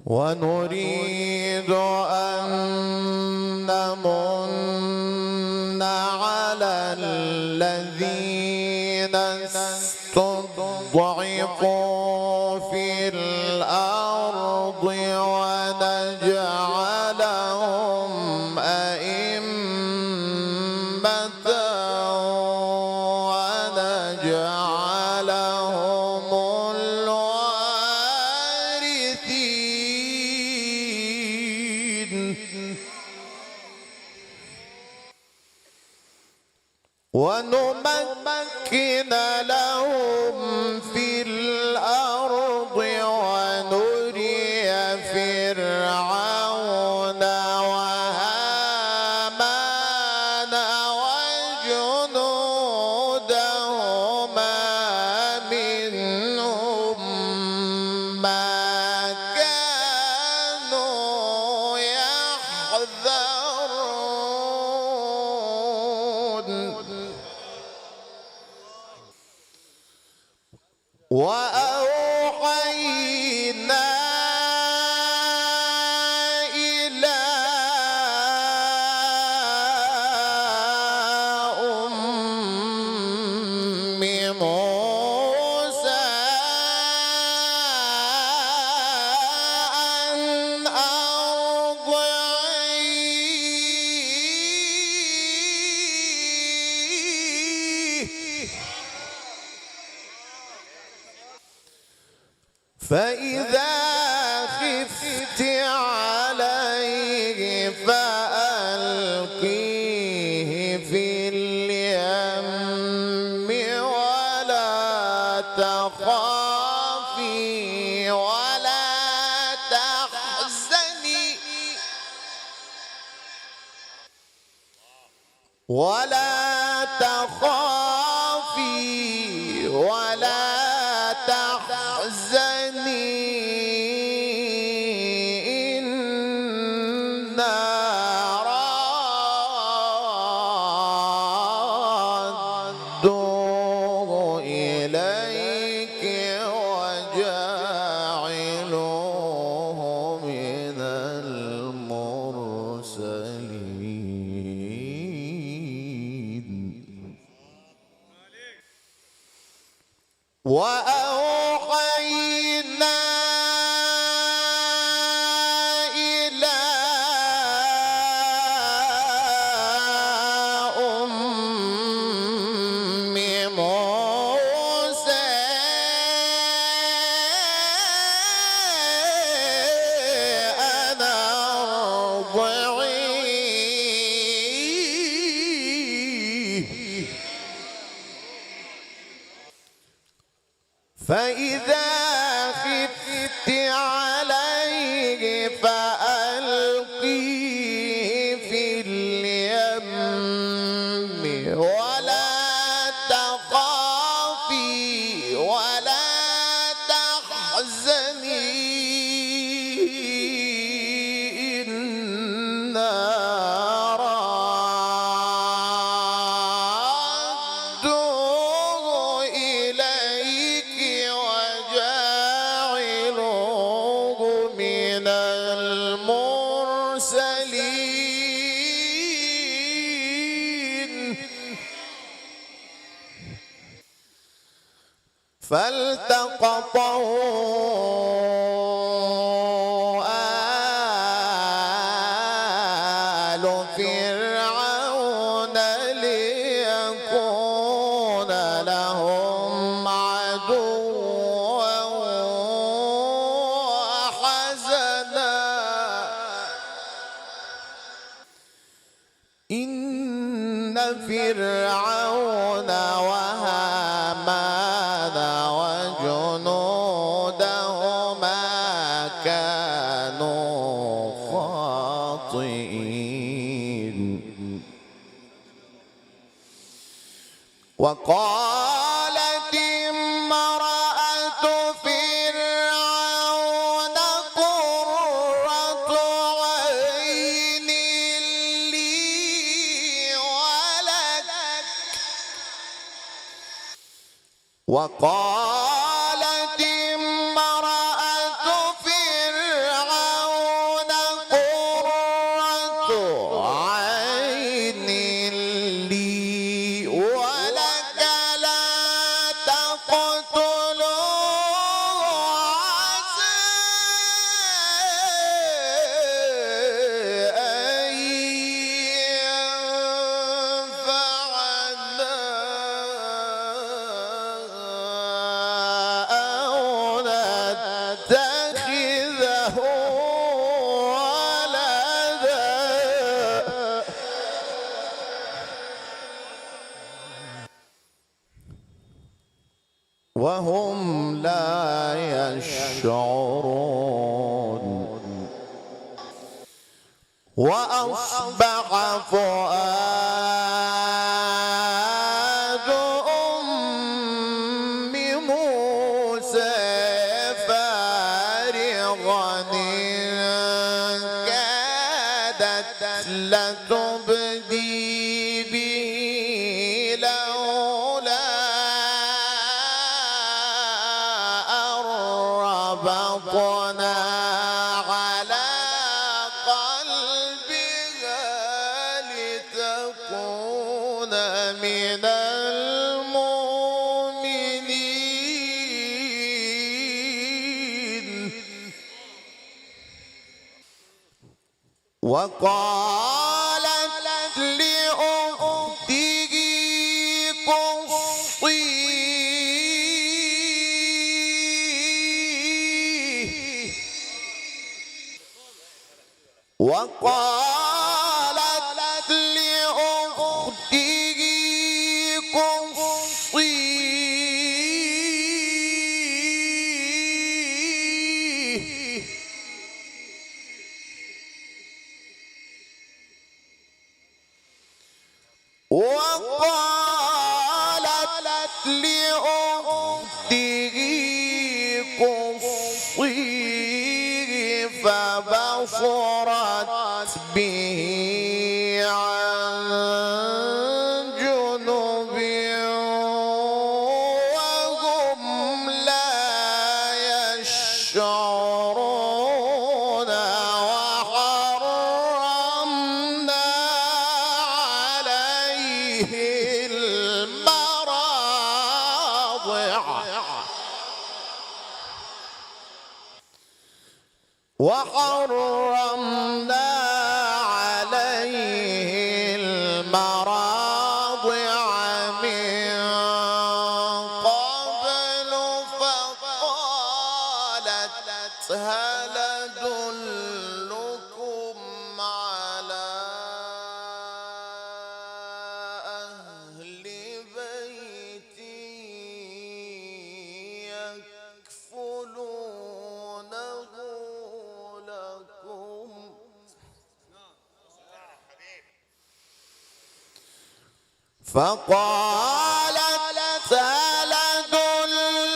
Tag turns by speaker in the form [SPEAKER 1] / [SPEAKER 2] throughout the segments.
[SPEAKER 1] ونريد أن نمن على الذين استضعفوا في الأرض ونجعلهم أئمة ونجعلهم الوارثين ونمكن لهم في الأرض ونري فرعون وهامان وجنودهما منهم ما كانوا يحذرون وأوحينا إلى أم موسى أن أرضعيه فإذا خفت عليه فألقيه في اليم ولا تخافي ولا تحزني ولا تخافي ولا تحزني إنا رادوه إليك وجاعلوه من المرسلين وأوحينا إلى أم موسى أن أرضعيه فإذا خفت عليه فألقيه في اليم ولا تخافي ولا تحزني إنا رادوه إليك وجاعلوه من المرسلين فالتقطه آل فرعون ليكون لهم عدوا وحزنا إن فرعون وهامان وجنودهما كانوا خاطئين وقالت امرأة فرعون قرة عين لي ولك وقالت امرأة فرعون وأصبح فؤاد أم موسى فارغا إن كادت لتبدي به لولا أن ربطنا على قلبها لتكون من المؤمنين. وقالت لأخته قصيه وقالت لأخته قصيه وقالت لأخته قصيه فبصرت به عن جنب وهم لا يشعرون. وحرمنا عليه المراضع وحرمنا عليه المراضع من قبل فقالت هل أدلكم على أهل بيت يكفلونه لكم فقالت هل أدلكم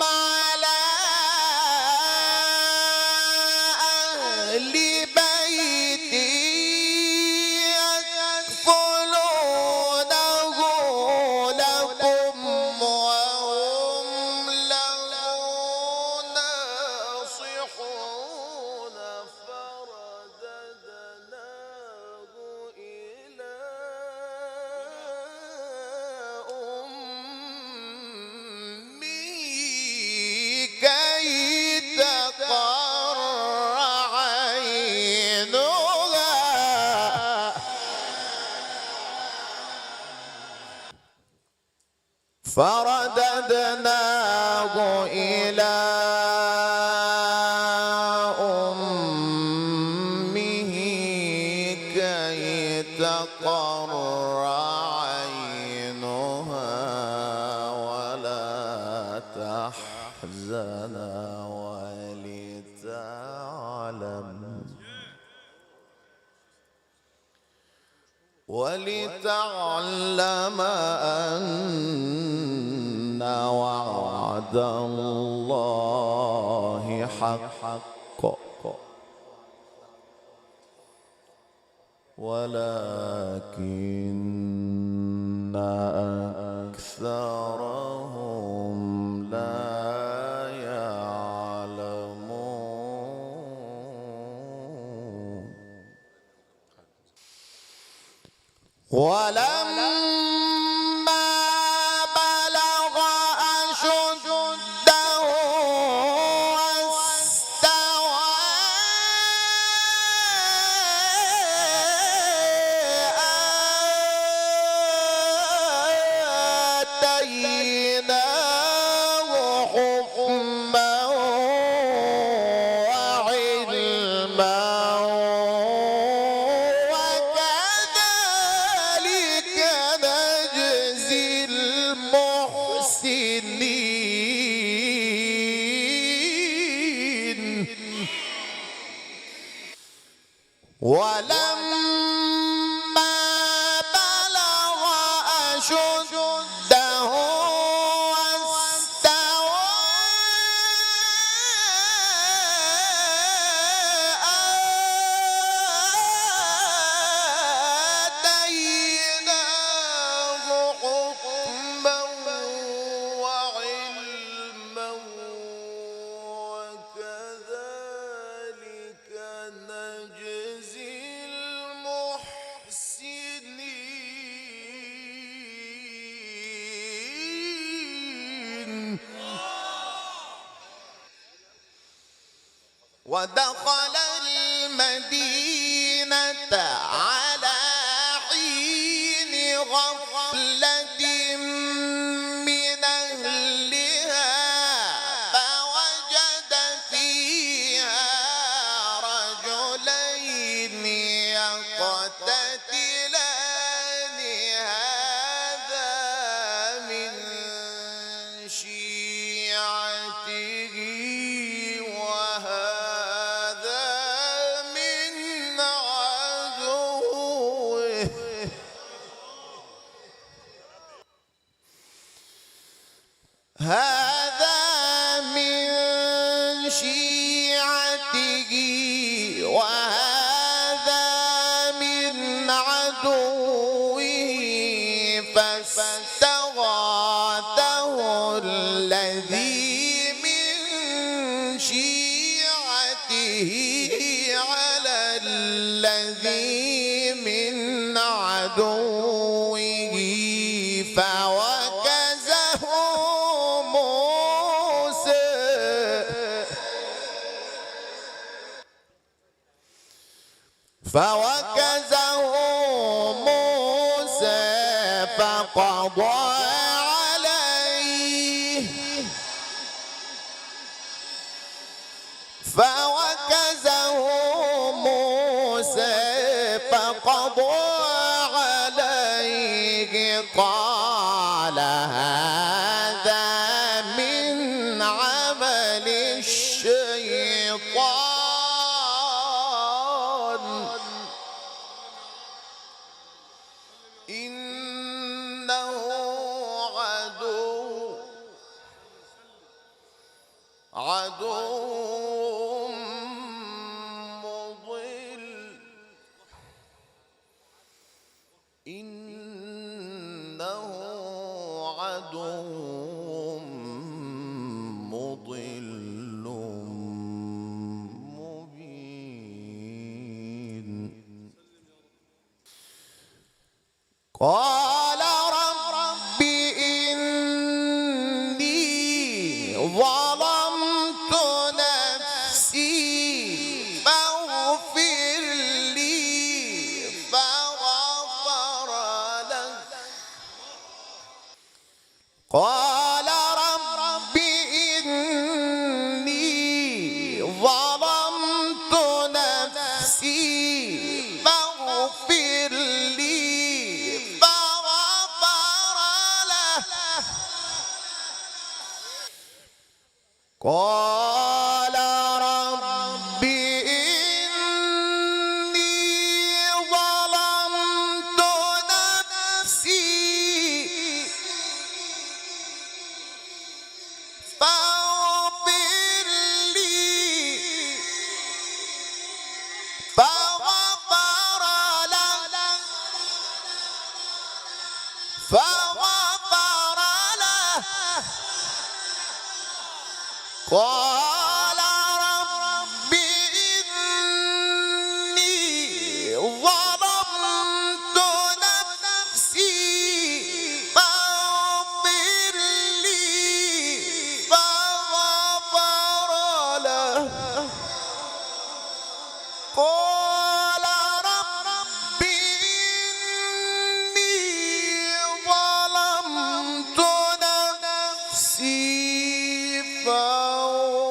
[SPEAKER 1] على أهل بيت يكفلونه لكم وهم له ناصحون. فرددناه إلى أمه كي تقر عينها فرددناه إلى أمه كي تقر عينها ولا تحزن ولتعلم أن وعد الله حق ولكن أكثرهم لا يعلمون. ولما بلغ أشده واستوى آتيناه حكما وعلما وكذلك ولما بلغ أشده واستوى آتيناه حكما وعلما وكذلك نجزي المحسنين. ودخل المدينة على حين غفلة من أهلها فوجد فيها رجلين يقتتلان هذا من شيعته وهذا من عدوه. هذا من شيعته وهذا من عدوه فاستغاثه الذي من شيعته على الذي من عدوه فوكزه موسى فقضى عليه فوكزه موسى فقضى عليه قال هذا من عمل الشيطان إنه عدو مضل إنه عدو مضل مبين. قال رب إني ظلمت نفسي فاغفر لي فغفر له. قال رب إني ظلمت نفسي فاغفر لي فغفر له. قال رب إني ظلمت نفسي فاغفر لي فغفر له قال رب إني ظلمت نفسي فاغفر لي فغفر له. قال رب إني ظلمت نفسي فاغفر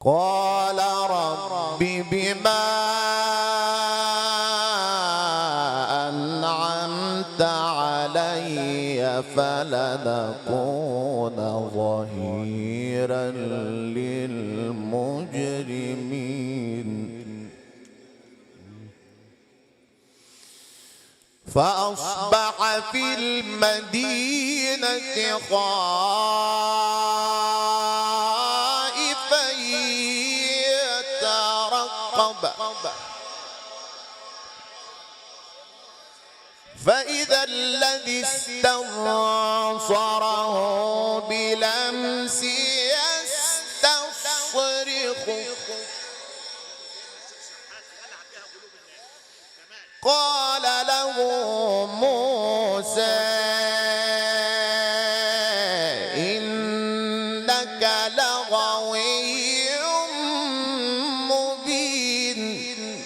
[SPEAKER 1] قال رب بما أنعمت علي فلنكون ظهيرا للمجرمين فأصبح في المدينة خائفا يترقب فإذا الذي استنصره بلمس يستصرخ قال له موسى إنك لغوي مبين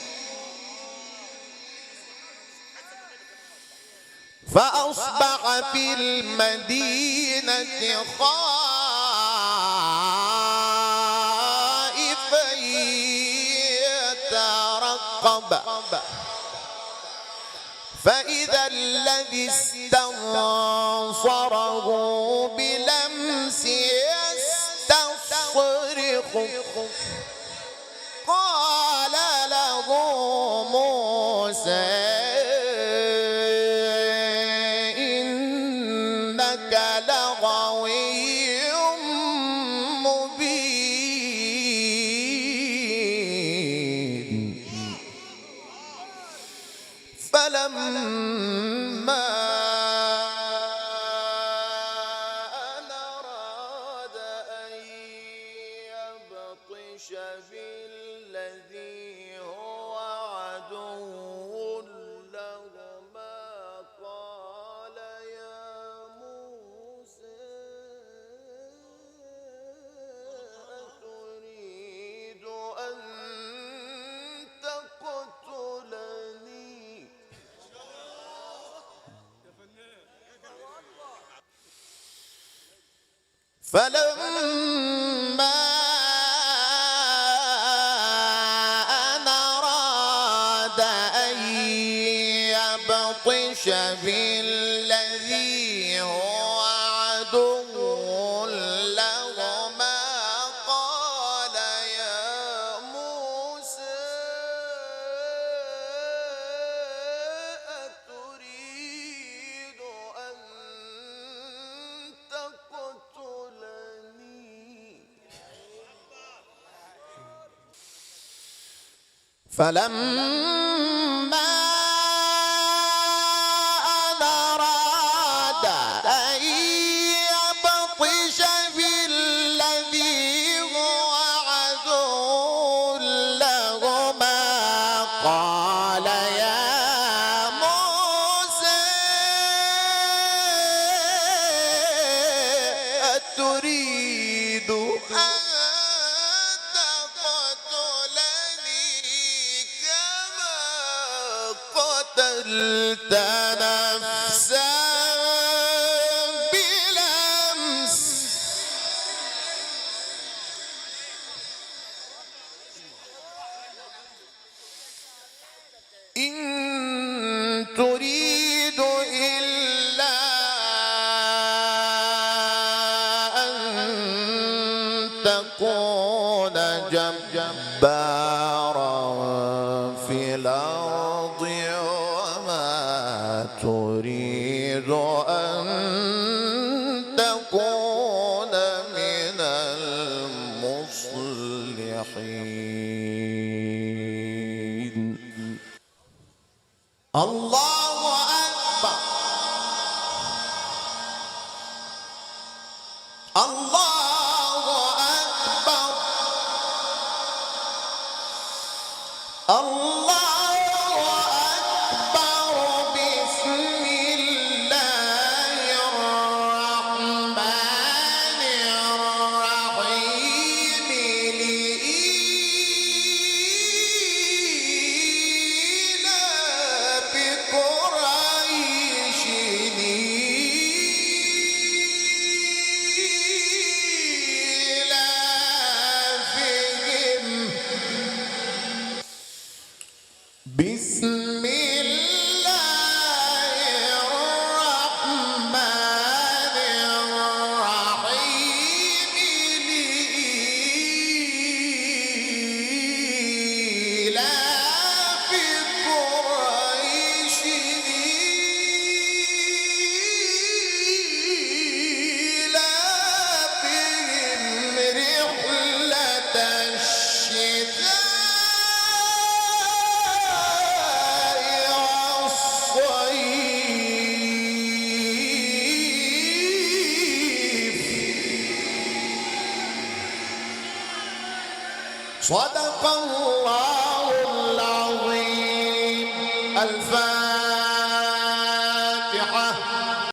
[SPEAKER 1] فأصبح في المدينة خائفا يترقب فإذا الذي استنصره بلمس يستصرخ قال له موسى إنك لغوي مبين فلما أن أراد أن يبطش بالذي هو عدو لهما قال يا موسى أتريد أن تقتلني فلما أن أراد أن يبطش بالذي هو عدو لهما قال يا موسى أتريد أن تقتلني فلما أن أراد أن يبطش بالذي هو عدو لهما قال يا موسى أتريد أن قتلت نفسا بلمس إن تريد إلا أن تكون جبارا في الأرض تريد أن تكون من المصلحين الله أكبر الله أكبر الله صدق الله العظيم. الفاتحة.